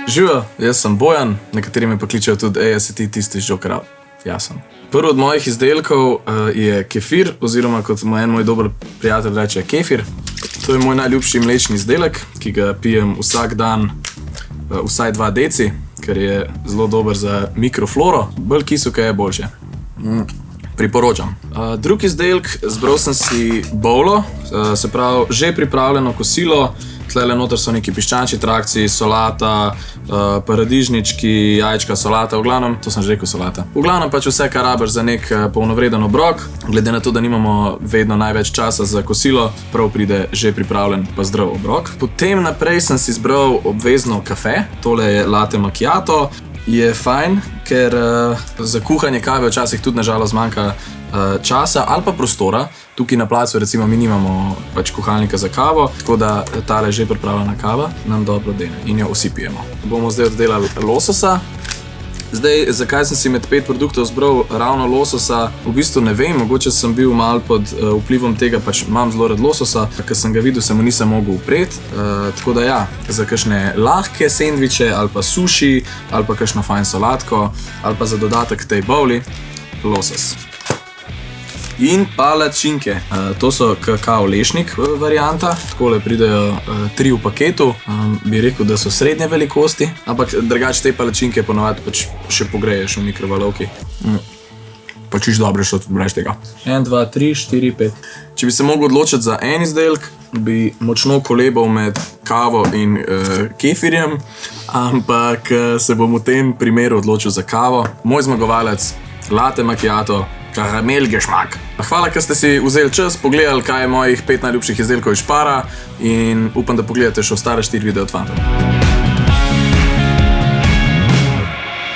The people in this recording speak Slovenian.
Živijo, jaz sem Bojan, nekateri me pa kličejo tudi, si ti tisti žokar. Jaz sem. Prvi od mojih izdelkov je kefir, oziroma kot en moj dober prijatelj reče kefir. To je moj najljubši mlečni izdelek, ki ga pijem vsak dan vsaj 2 deci, ker je zelo dober za mikrofloro. Bolj kisel, je boljše. Priporočam. Drugi izdelek, zbral sem si bowlo, se pravi že pripravljeno kosilo. Tlele noter so neki piščančji trakci, solata, paradižnički, jajčka, solata, v glavnem, to sem že rekel solata. V glavnem pač vse, kar rabiš za nek polnovreden obrok. Glede na to, da nimamo vedno največ časa za kosilo, prav pride že pripravljen pa zdrav obrok. Potem naprej sem si izbral obvezno kafe, tole je latte macchiato. Je fajn, ker za kuhanje kave včasih tudi nažalost manjka časa ali pa prostora. Tukaj na placu recimo mi nimamo pač kuhalnika za kavo, tako da tale že pripravljena kava nam dobro dene in jo vsi pijemo. Bomo zdaj oddelali lososa. Zdaj, zakaj sem si med 5 produktov zbral ravno lososa, v bistvu ne vem, mogoče sem bil malo pod vplivom tega, pač imam zelo rad lososa, ker sem ga videl, se mu nisem mogel upreti, tako da ja, za kakšne lahke sendviče ali pa suši, ali pa kakšno fajn solatko, ali pa za dodatek tej bowli, losos. In palačinke. To so kakao lešnik varianta, takole pridejo 3 v paketu. Bi rekel, da so srednje velikosti, ampak drugače te palačinke ponovadi pač še pogreješ v mikrovalovki. Pa čisto dobre so tudi brez tega. 1, 2, 3, 4, 5. Če bi se mogel odločiti za en izdelek, bi močno kolebal med kavo in kefirjem, ampak se bom v tem primeru odločil za kavo. Moj zmagovalec, latte macchiato, karamel geschmack. Hvala, ker ste si vzeli čas, pogledali, kaj je mojih 5 najljubših izdelkov iz Spara in upam, da pogledate še ostale 4 videe od fantov.